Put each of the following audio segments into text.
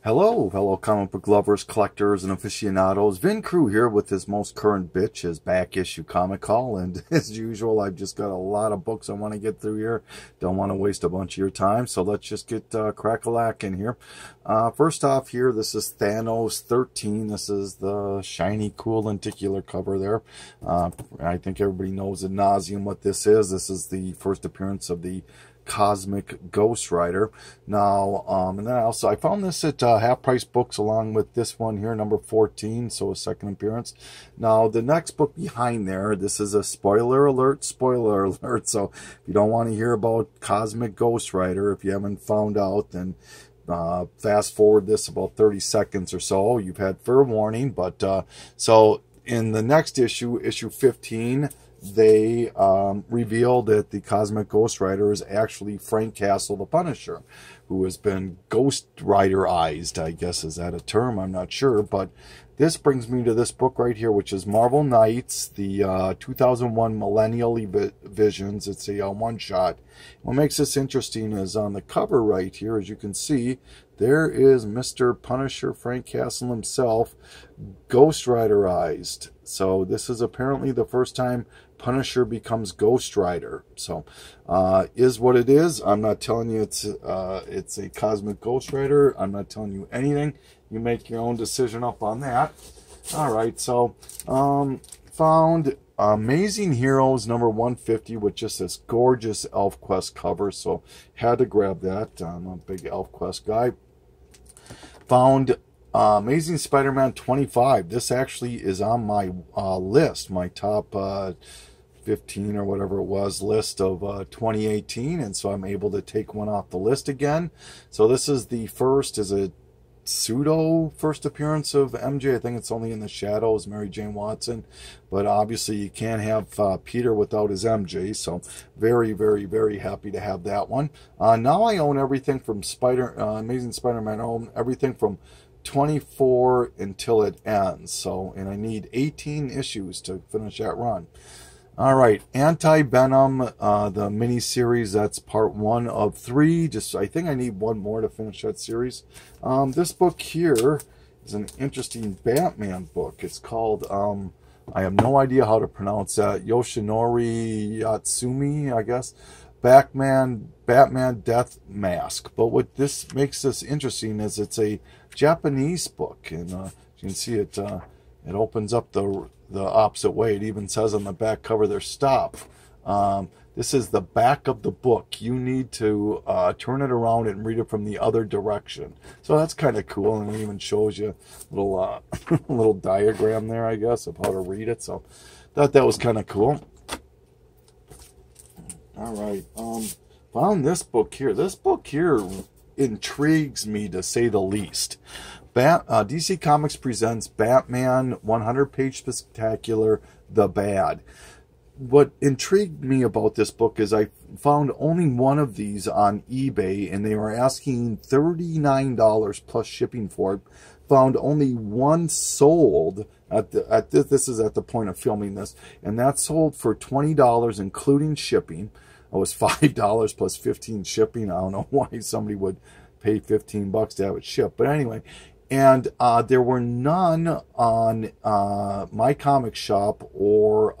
Hello, fellow comic book lovers, collectors, and aficionados. Vin Crew here with his most current bitch, his back issue comic haul. And as usual, I've just got a lot of books I want to get through here. Don't want to waste a bunch of your time, so let's just get crack-a-lack in here. First off here, this is Thanos 13. This is the shiny, cool lenticular cover there. I think everybody knows ad nauseum what this is. This is the first appearance of the Cosmic Ghost Rider. Now, and then I found this at Half Price Books along with this one here, number 14, so a second appearance. Now, the next book behind there, this is a spoiler alert, so if you don't want to hear about Cosmic Ghost Rider, if you haven't found out, then fast forward this about 30 seconds or so. You've had fair warning, but so in the next issue, issue 15, they revealed that the Cosmic Ghost Rider is actually Frank Castle, the Punisher, who has been Ghost Riderized, I guess. Is that a term? I'm not sure. But this brings me to this book right here, which is Marvel Knights, the 2001 Millennial Visions. It's a one-shot. What makes this interesting is on the cover right here, as you can see, there is Mr. Punisher, Frank Castle himself, Ghost Riderized. So this is apparently the first time Punisher becomes Ghost Rider. So is what it is. I'm not telling you it's a Cosmic Ghost Rider. I'm not telling you anything. You make your own decision up on that. All right, so found Amazing Heroes number 150 with just this gorgeous ElfQuest cover. So had to grab that. I'm a big ElfQuest guy. Found Amazing Spider-Man 25. This actually is on my list, my top 15 or whatever it was list of 2018, and so I'm able to take one off the list again. So this is the first, is a pseudo first appearance of MJ. I think it's only in the shadows, Mary Jane Watson, but obviously you can't have Peter without his MJ, so very, very, very happy to have that one. Now I own everything from Amazing Spider-Man. I own everything from 24 until it ends, so, and I need 18 issues to finish that run. All right, AntiVenom, the mini-series, that's part 1 of 3. I think I need one more to finish that series. This book here is an interesting Batman book. It's called, I have no idea how to pronounce that, Yoshinori Yatsumi, I guess. Batman Death Mask. But what this makes this interesting is it's a Japanese book, and you can see it opens up the opposite way. It even says on the back cover there, stop. This is the back of the book. You need to turn it around and read it from the other direction. So that's kind of cool, and it even shows you a little little diagram there, I guess, of how to read it. So thought that was kind of cool. All right, found this book here. This book here intrigues me, to say the least. DC Comics presents Batman 100-page spectacular, The Bad. What intrigued me about this book is I found only one of these on eBay, and they were asking $39 plus shipping for it. Found only one sold this is at the point of filming this, and that sold for $20 including shipping. It was $5 plus 15 shipping. I don't know why somebody would pay 15 bucks to have it shipped, but anyway. And there were none on My Comic Shop or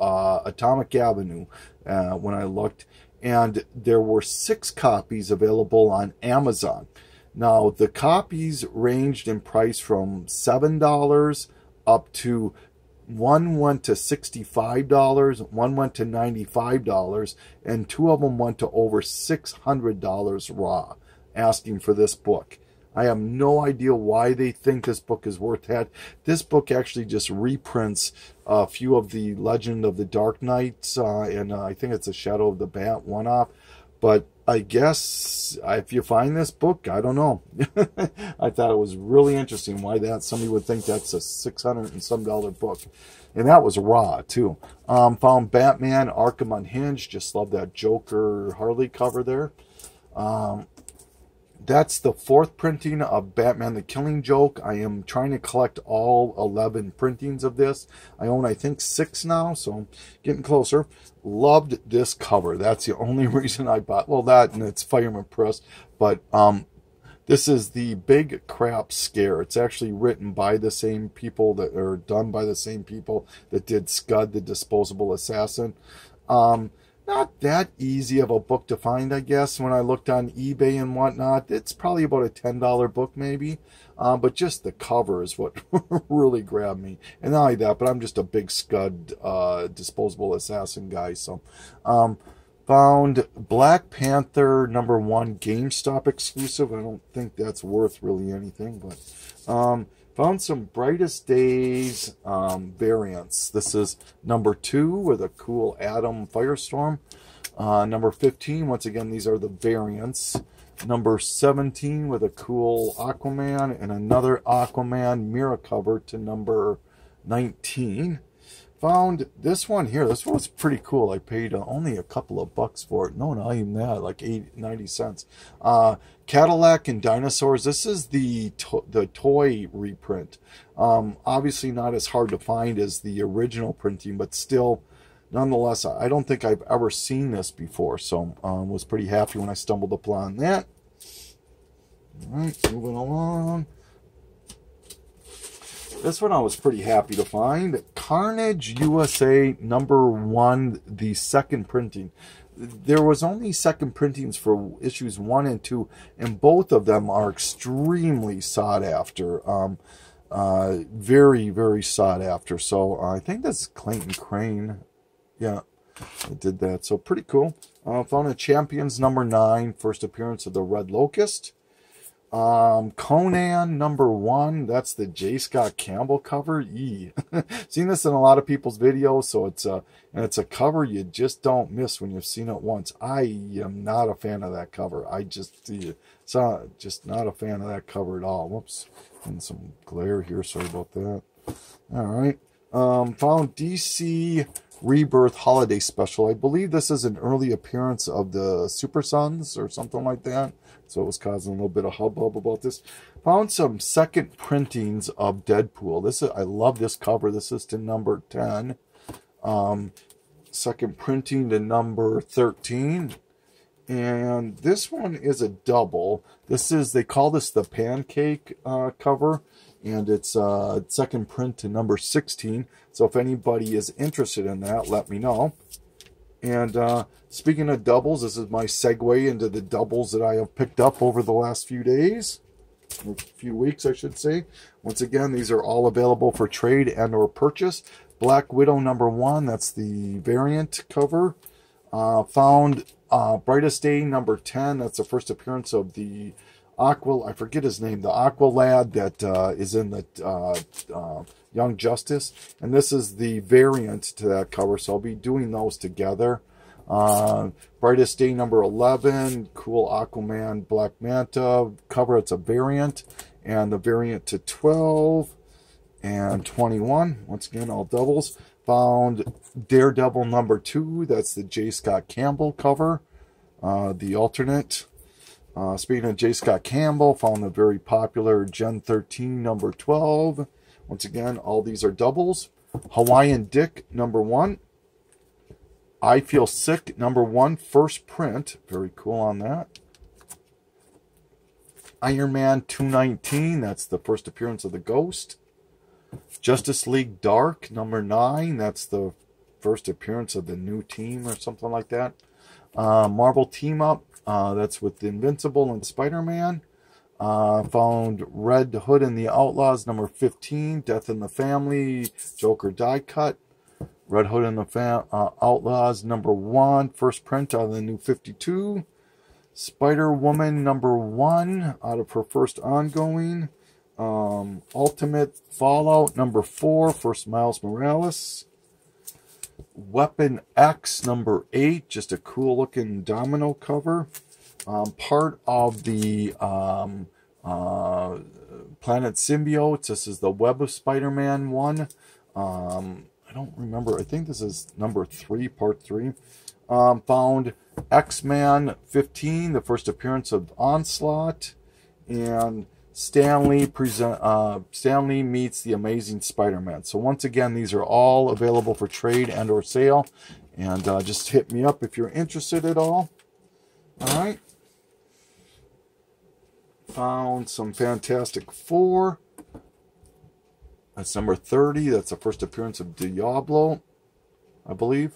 Atomic Avenue when I looked. And there were 6 copies available on Amazon. Now, the copies ranged in price from $7 up to, one went to $65, one went to $95, and 2 of them went to over $600 raw, asking for this book. I have no idea why they think this book is worth that. This book actually just reprints a few of the Legend of the Dark Knights, and I think it's a Shadow of the Bat one-off. But I guess if you find this book, I don't know. I thought it was really interesting why somebody would think that's a $600 and some book. And that was raw, too. Found Batman Arkham Unhinged. Just love that Joker Harley cover there. That's the 4th printing of Batman the Killing Joke. I am trying to collect all 11 printings of this. I own, I think, 6 now, so I'm getting closer. Loved this cover. That's the only reason I bought. Well, that and it's Fireman Press. But This is the Big Crap Scare. It's actually written by the same people that are done by the same people that did Scud, the Disposable Assassin. Not that easy of a book to find, I guess. When I looked on eBay and whatnot, it's probably about a $10 book maybe. But just the cover is what really grabbed me. And not only that, but I'm just a big Scud Disposable Assassin guy. So, found Black Panther #1 GameStop exclusive. I don't think that's worth really anything, but found some Brightest Days variants. This is #2 with a cool Atom Firestorm. #15, once again, these are the variants. #17 with a cool Aquaman and another Aquaman mirror cover to #19. Found this one here. This one was pretty cool. I paid only a couple of bucks for it. No, not even that, like 90 cents. Cadillac and Dinosaurs. This is the toy reprint. Obviously not as hard to find as the original printing, but still, nonetheless, I don't think I've ever seen this before. So was pretty happy when I stumbled upon that. All right, moving along. This one I was pretty happy to find. Carnage USA #1, the second printing. There was only second printings for issues 1 and 2, and both of them are extremely sought after. Very, very sought after. So I think that's Clayton Crane. Yeah, I did that. So pretty cool. Found a Champions #9, first appearance of the Red Locust. Conan #1, that's the J. Scott Campbell cover. Seen this in a lot of people's videos, so it's a cover you just don't miss when you've seen it once. I am not a fan of that cover. Just not a fan of that cover at all. Whoops, and some glare here, sorry about that. All right, found DC Rebirth Holiday Special. I believe this is an early appearance of the Super Sons or something like that. So it was causing a little bit of hubbub about this. Found some second printings of Deadpool. I love this cover. This is to #10. Second printing to #13. And this one is a double. They call this the pancake cover. And it's second print to #16. So if anybody is interested in that, let me know. And speaking of doubles, this is my segue into the doubles that I have picked up over the last few days. Or few weeks, I should say. Once again, these are all available for trade and or purchase. Black Widow #1, that's the variant cover. Found Brightest Day #10, that's the first appearance of the I forget his name, the Aqua lad that is in the Young Justice. And this is the variant to that cover, so I'll be doing those together. Brightest Day #11, cool Aquaman Black Manta cover, it's a variant. And the variant to 12 and 21, once again, all doubles. Found Daredevil #2, that's the J. Scott Campbell cover, the alternate. Speaking of J. Scott Campbell, found the very popular Gen 13 #12. Once again, all these are doubles. Hawaiian Dick #1. I Feel Sick #1, first print. Very cool on that. Iron Man 219, that's the first appearance of the Ghost. Justice League Dark #9, that's the first appearance of the new team or something like that. Marvel Team Up, that's with Invincible and SpiderMan. Found Red Hood and the Outlaws #15, Death in the Family, Joker die cut. Red Hood and the Outlaws #1, first print out of the new 52. Spider-Woman #1 out of her first ongoing. Ultimate Fallout #4, first Miles Morales. Weapon X #8, just a cool looking domino cover. Part of the Planet Symbiotes. This is the Web of Spider-Man one. I don't remember. I think this is #3, part 3. Found X-Men 15, the first appearance of Onslaught. And Stanley Meets the Amazing Spider-Man. So once again, these are all available for trade and or sale. And just hit me up if you're interested at all. All right. Found some Fantastic Four. That's number 30. That's the first appearance of Diablo, I believe.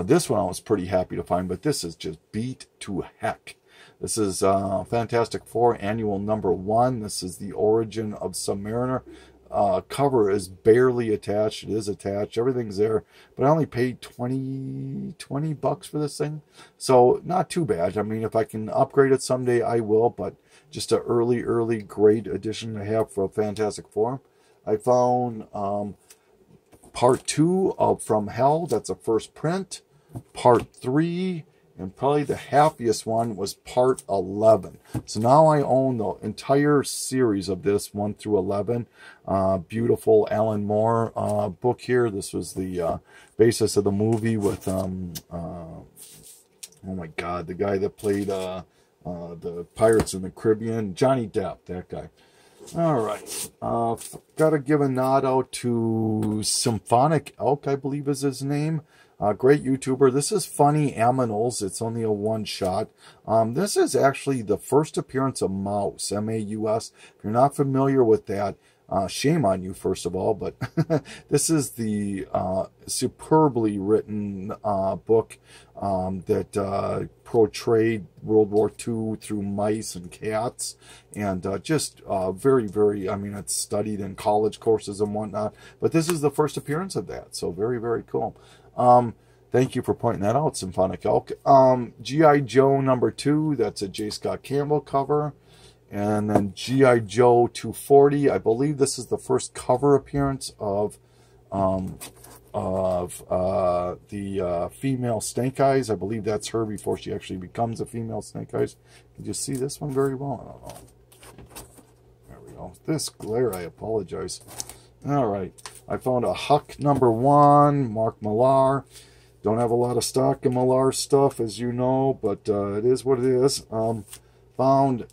This one I was pretty happy to find, but this is just beat to heck. This is Fantastic Four Annual number 1. This is the origin of Submariner. Cover is barely attached. It is attached. Everything's there. But I only paid 20 bucks for this thing. So not too bad. I mean, if I can upgrade it someday, I will. But just an early great edition to have for Fantastic Four. I found Part 2 of From Hell. That's a first print. Part 3. And probably the happiest one was Part 11. So now I own the entire series of this, 1 through 11. Beautiful Alan Moore book here. This was the basis of the movie with, oh my God, the guy that played the Pirates in the Caribbean, Johnny Depp, that guy. All right. Got to give a nod out to Symphonic Elk, I believe is his name. Great YouTuber. This is Funny Aminals. It's only a one-shot. This is actually the first appearance of Mouse, M-A-U-S. If you're not familiar with that, shame on you, first of all. But this is the superbly written book that portrayed World War II through mice and cats. And just very, I mean, it's studied in college courses and whatnot. But this is the first appearance of that. So very cool. Thank you for pointing that out, Symphonic Elk. G.I. Joe number 2, that's a J. Scott Campbell cover. And then G.I. Joe 240, I believe this is the first cover appearance of the female Snake Eyes. I believe that's her before she actually becomes a female Snake Eyes. You just see this one very well. I don't know. There we go. This glare, I apologize. All right. I found a Huck number 1, Mark Millar. Don't have a lot of stock in Millar stuff, as you know, but it is what it is. Found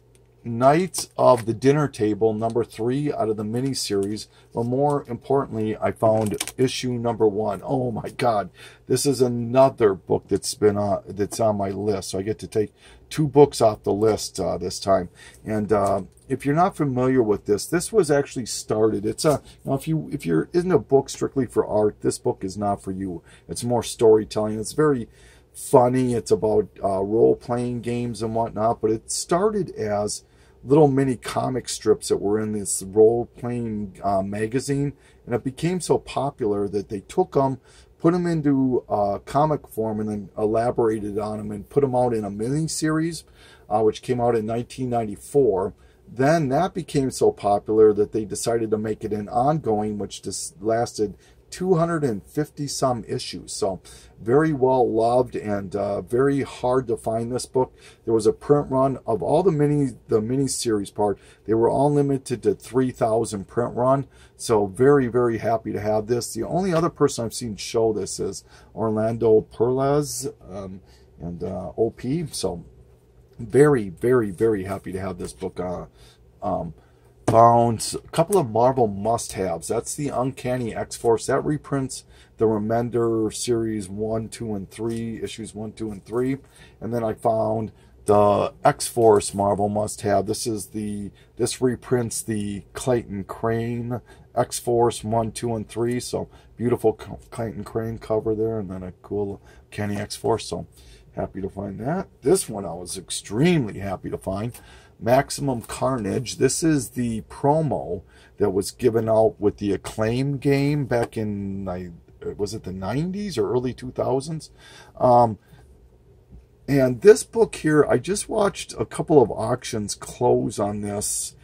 Knights of the Dinner Table number 3 out of the miniseries. But more importantly, I found issue number 1. Oh my God, this is another book that's on my list. So I get to take 2 books off the list this time. And if you're not familiar with this, this was actually started. It's a, you know, if you're in a book strictly for art, this book is not for you. It's more storytelling. It's very funny. It's about role-playing games and whatnot. But it started as little mini comic strips that were in this role-playing magazine, and it became so popular that they took them, put them into comic form, and then elaborated on them and put them out in a mini-series, which came out in 1994. Then that became so popular that they decided to make it an ongoing, which just lasted 250 some issues. So very well loved and very hard to find this book. There was a print run of all the mini series part. They were all limited to 3,000 print run. So very happy to have this. The only other person I've seen show this is Orlando Perlez and OP. So very happy to have this book. Found a couple of Marvel must-haves. That's the Uncanny X-Force. That reprints the Remender series 1, 2, and 3, issues 1, 2, and 3. And then I found the X-Force Marvel must-have. This reprints the Clayton Crane X-Force 1, 2, and 3. So beautiful Clayton Crane cover there, and then a cool Uncanny X-Force. So happy to find that. This one I was extremely happy to find. Maximum Carnage. This is the promo that was given out with the Acclaim game back in, was it the 90s or early 2000s? And this book here, I just watched a couple of auctions close on this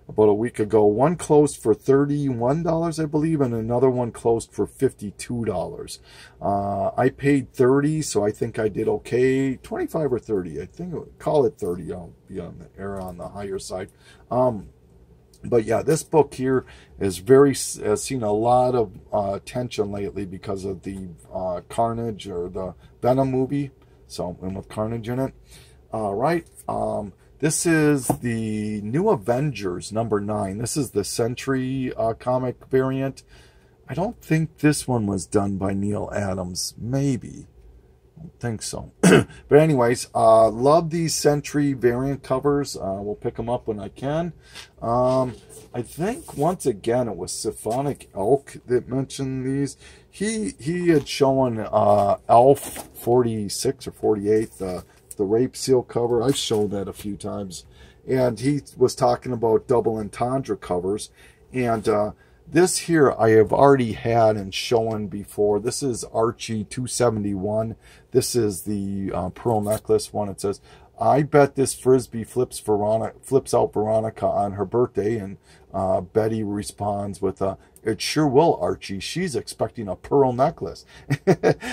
about a week ago. One closed for $31, I believe, and another one closed for $52. I paid $30, so I think I did okay. 25 or 30, I think. Call it 30. I'll be on the error on the higher side. But yeah, this book here is has seen a lot of attention lately because of the Carnage or the Venom movie. So, and with Carnage in it. Right. This is the New Avengers number 9. This is the Sentry comic variant. I don't think this one was done by Neil Adams. Maybe. think so. But anyways, love these Sentry variant covers. We'll pick them up when I can. I think once again it was Symphonic Elk that mentioned these. He had shown Elf 46 or 48, the Rape Seal cover. I've shown that a few times. And he was talking about double entendre covers. And this here I have already had and shown before. This is Archie 271. This is the pearl necklace one. It says, I bet this Frisbee flips out Veronica on her birthday. And Betty responds with, it sure will, Archie. She's expecting a pearl necklace.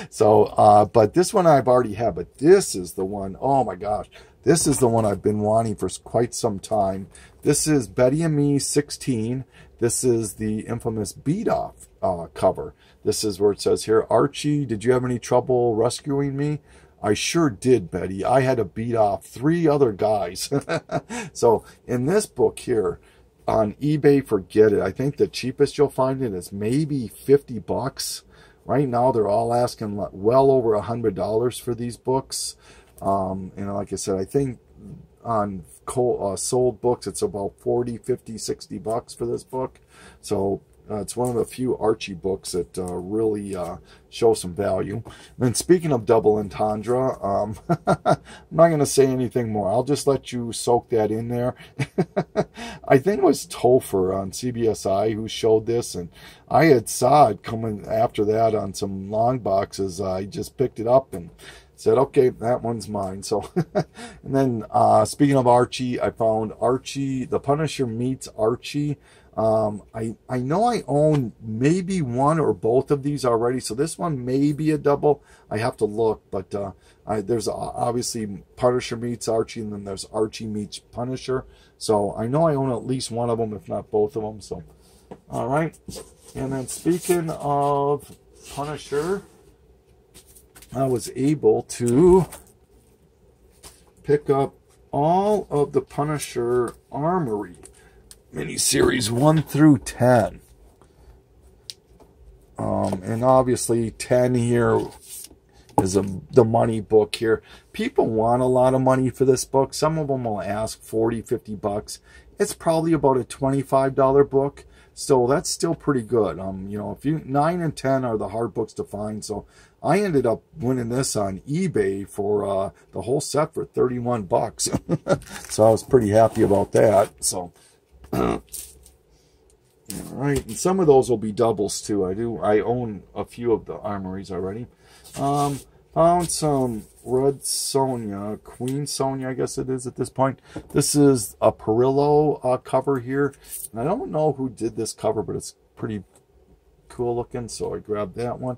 So, but this one I've already had. But this is the one, oh my gosh. This is the one I've been wanting for quite some time. This is Betty and Me 16. This is the infamous beat-off cover. This is where it says here, Archie, did you have any trouble rescuing me? I sure did, Betty. I had to beat off 3 other guys. So in this book here, on eBay, forget it. I think the cheapest you'll find it is maybe $50. Right now, they're all asking well over $100 for these books. And like I said, I think on sold books, it's about 40, 50, 60 bucks for this book. So it's one of the few Archie books that really show some value. And speaking of double entendre, I'm not going to say anything more. I'll just let you soak that in there. I think it was Topher on CBSI who showed this, and I had saw it coming after that on some long boxes. I just picked it up and said, okay, that one's mine. So, and then speaking of Archie, I found Archie, The Punisher Meets Archie. I know I own maybe one or both of these already, so this one may be a double. I have to look, but there's obviously Punisher Meets Archie, and then there's Archie Meets Punisher. So I know I own at least one of them, if not both of them. So, all right. And then speaking of Punisher, I was able to pick up all of the Punisher Armory miniseries 1 through 10. And obviously 10 here is the money book here. People want a lot of money for this book. Some of them will ask 40, 50 bucks. It's probably about a $25 book. So that's still pretty good. You know, if 9 and 10 are the hard books to find. So I ended up winning this on eBay for the whole set for 31 bucks. So I was pretty happy about that. So, all right. And some of those will be doubles too. I own a few of the Armories already. Found some Red Sonja, Queen Sonja, I guess it is at this point. This is a Perillo cover here. And I don't know who did this cover, but it's pretty cool looking, so I grabbed that one.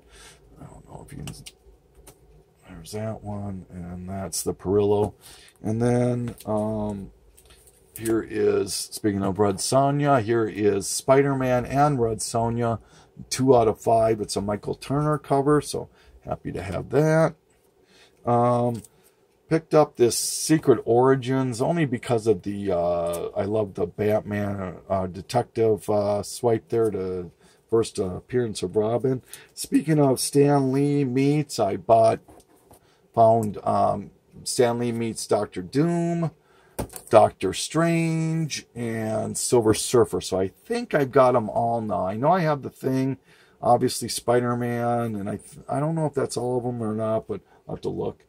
I don't know if you can... There's that one, and that's the Perillo. And then here is, speaking of Red Sonja, here is Spider-Man and Red Sonja, 2 out of 5. It's a Michael Turner cover, so happy to have that. Picked up this Secret Origins only because of the I love the Batman detective swipe there, to first appearance of Robin. Speaking of Stanley Meets, I found Stanley Meets Doctor Doom, Doctor Strange, and Silver Surfer. So I think I've got them all now. I know I have the Thing, obviously Spider-Man, and I don't know if that's all of them or not, but I'll have to look.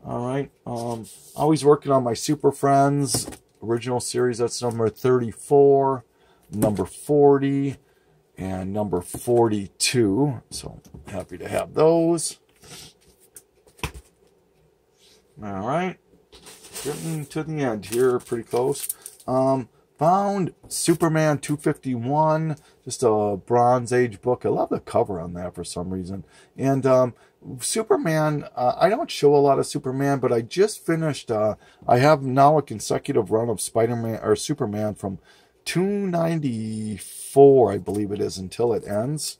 All right. Always working on my Super Friends original series. That's number 34, number 40, and number 42. So happy to have those. All right. Getting to the end here, pretty close. Found Superman 251, just a Bronze Age book. I love the cover on that for some reason. And Superman, I don't show a lot of Superman, but I just finished, I have now a consecutive run of Spider-Man, or Superman from 294, I believe it is, until it ends.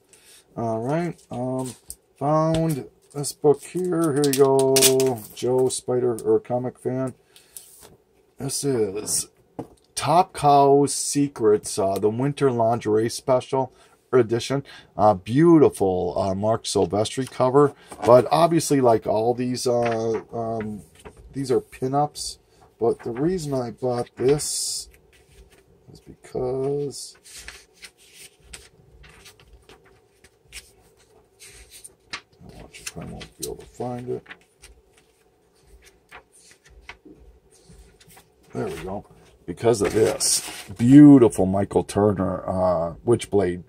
All right. Found this book here. Here you go, Joe, Spider or comic fan. This is Top Cow's Secrets, the Winter Lingerie Special. edition. Beautiful Mark Silvestri cover, but obviously, like all these are pinups. But the reason I bought this is because I won't be able to find it. There we go. Because of this beautiful Michael Turner Witchblade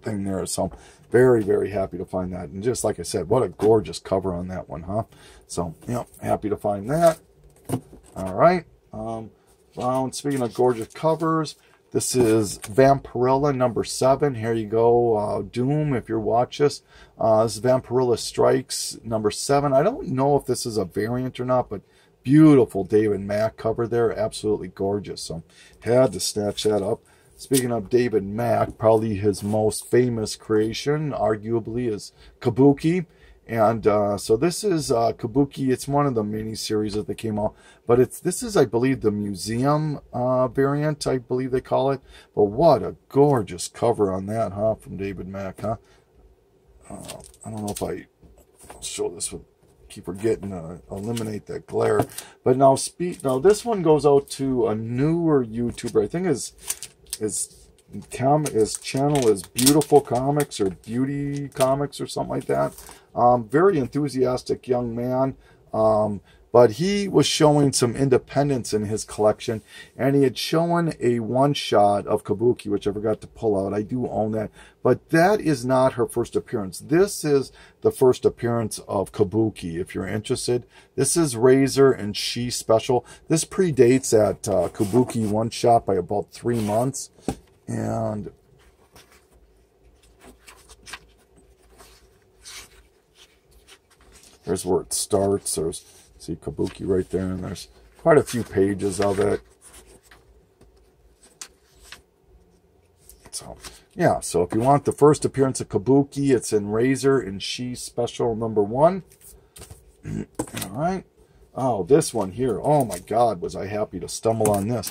thing there. So very, very happy to find that. And just like I said, what a gorgeous cover on that one, huh? So, yeah, happy to find that. All right. Speaking of gorgeous covers, this is Vampirilla number 7. Here you go, Doom, if you're watching this. This is Vampirilla Strikes number 7. I don't know if this is a variant or not, but beautiful David Mack cover there. Absolutely gorgeous. So had to snatch that up. Speaking of David Mack, probably his most famous creation, arguably, is Kabuki. And so this is Kabuki. It's one of the mini-series that they came out. But this is, I believe, the museum variant, I believe they call it. But what a gorgeous cover on that, huh, from David Mack, huh? I don't know if I'll show this with... Keep forgetting to eliminate that glare. But now this one goes out to a newer YouTuber. I think his channel is Beautiful Comics or Beauty Comics or something like that. Very enthusiastic young man. But he was showing some independence in his collection, and he had shown a one-shot of Kabuki, which I forgot to pull out. I do own that, but that is not her first appearance. This is the first appearance of Kabuki, if you're interested. This is Razor and She Special. This predates that Kabuki one-shot by about 3 months, and there's where it starts. There's... See Kabuki right there, and there's quite a few pages of it. So, yeah, so if you want the first appearance of Kabuki, it's in Razor and She Special number 1. All right. Oh, this one here. Oh, my God, was I happy to stumble on this.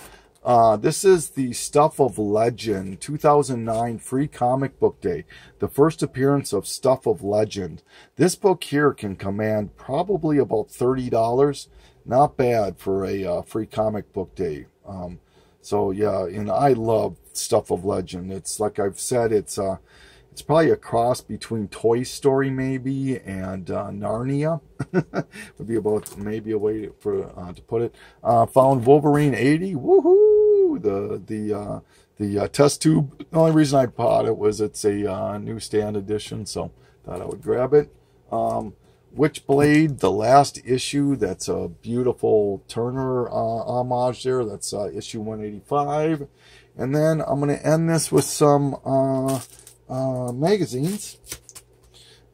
This is the Stuff of Legend 2009 Free Comic Book Day. The first appearance of Stuff of Legend. This book here can command probably about $30. Not bad for a free comic book day. So yeah, and I love Stuff of Legend. It's like I've said, it's probably a cross between Toy Story maybe and Narnia. Would be about maybe a way to put it. Found Wolverine 80. Woohoo! The test tube. The only reason I bought it was it's a newsstand edition, so thought I would grab it. Witchblade, the last issue. That's a beautiful Turner homage there. That's issue 185. And then I'm going to end this with some magazines.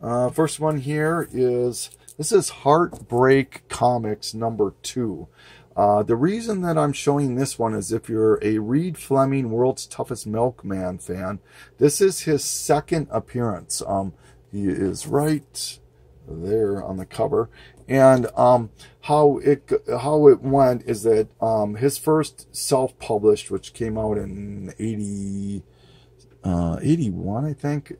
First one here is, this is Heartbreak Comics number 2. The reason that I'm showing this one is if you're a Reed Fleming World's Toughest Milkman fan, this is his second appearance. He is right there on the cover. And how it went is that his first self-published, which came out in 81, I think,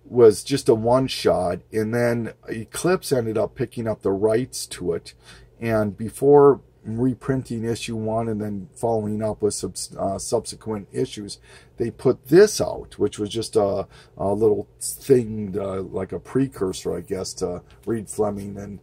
was just a one-shot, and then Eclipse ended up picking up the rights to it, and before reprinting issue 1 and then following up with subsequent issues, they put this out, which was just a little thing, like a precursor, I guess, to Reed Fleming. And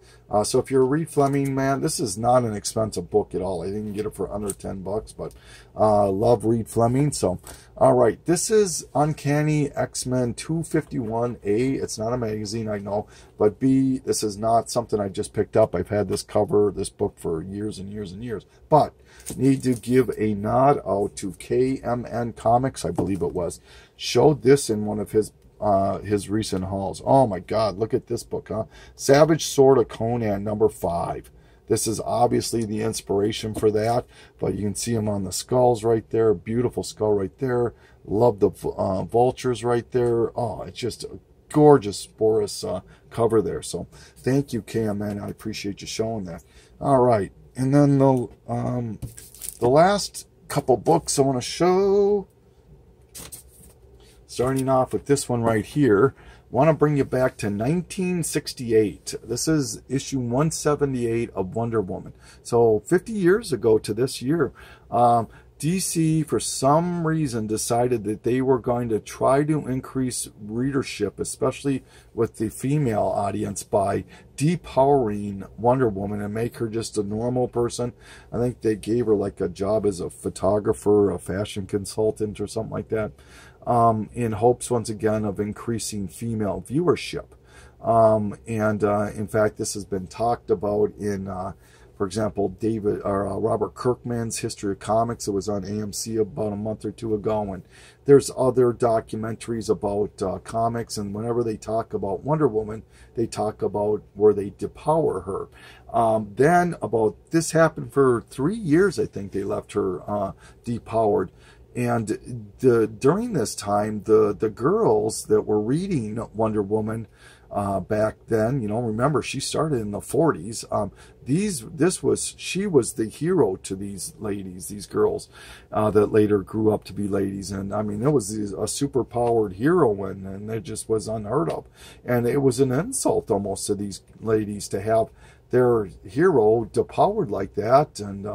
so if you're a Reed Fleming man, this is not an expensive book at all. I didn't get it for under $10, but love Reed Fleming. So, all right, this is Uncanny X-Men 251A. It's not a magazine, I know, but B, this is not something I just picked up. I've had this book for years and years and years. But need to give a nod out to KMN Comics, I believe it was. Showed this in one of his recent hauls. Oh my God, look at this book, huh? Savage Sword of Conan number 5. This is obviously the inspiration for that, but you can see him on the skulls right there. Beautiful skull right there. Love the vultures right there. Oh, it's just a gorgeous Boris cover there. So thank you, KMN. I appreciate you showing that. All right. And then the last couple books I want to show. starting off with this one right here. Want to bring you back to 1968. This is issue 178 of Wonder Woman. So 50 years ago to this year, DC, for some reason, decided that they were going to try to increase readership, especially with the female audience, by depowering Wonder Woman and make her just a normal person. I think they gave her like a job as a photographer, a fashion consultant, or something like that, in hopes, once again, of increasing female viewership. In fact, this has been talked about in... for example, Robert Kirkman's History of Comics. It was on AMC about a month or two ago. And there's other documentaries about comics. And whenever they talk about Wonder Woman, they talk about where they depower her. Then this happened for 3 years, I think they left her depowered. And during this time, the girls that were reading Wonder Woman back then, you know, remember she started in the 40s. She was the hero to these ladies, these girls that later grew up to be ladies. And I mean, it was a super powered heroine, and it just was unheard of. And it was an insult almost to these ladies to have their hero depowered like that, and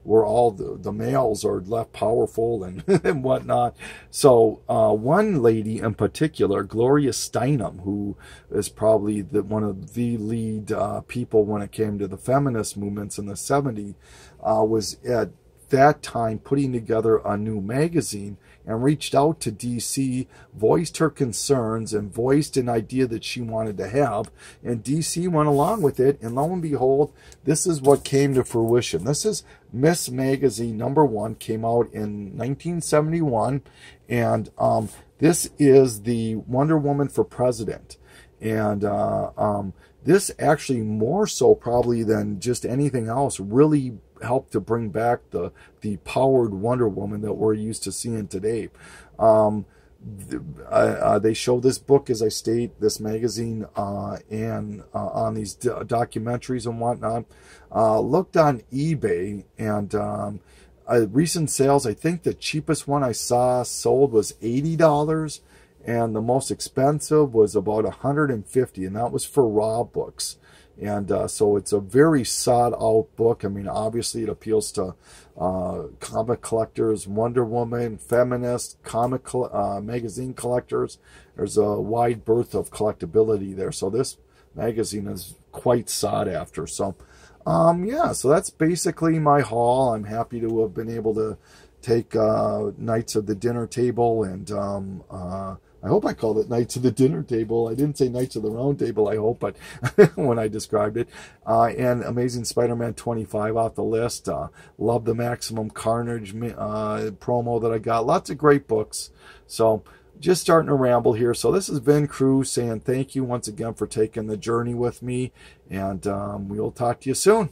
where all the males are left powerful and, and whatnot. So one lady in particular, Gloria Steinem, who is probably one of the lead people when it came to the feminist movements in the 70s, was at that time putting together a new magazine and reached out to DC, voiced her concerns, and voiced an idea that she wanted to have. And DC went along with it, and lo and behold, this is what came to fruition. This is Miss Magazine #1, came out in 1971, and this is the Wonder Woman for President. And this actually, more so probably than just anything else, really helped to bring back the powered Wonder Woman that we're used to seeing today. They show this book, as I state, this magazine, and on these documentaries and whatnot. Looked on eBay, and recent sales, I think the cheapest one I saw sold was $80, and the most expensive was about $150, and that was for raw books. And so it's a very sought-out book. I mean, obviously it appeals to comic collectors, Wonder Woman, feminists, magazine collectors. There's a wide berth of collectability there. So this magazine is quite sought after. So, yeah, so that's basically my haul. I'm happy to have been able to take Knights of the Dinner Table, and I hope I called it Knights of the Dinner Table. I didn't say Knights of the Round Table, I hope, but when I described it. And Amazing Spider-Man 25 off the list. Love the Maximum Carnage promo that I got. Lots of great books. So just starting to ramble here. So this is Vin Cruz saying thank you once again for taking the journey with me. And we'll talk to you soon.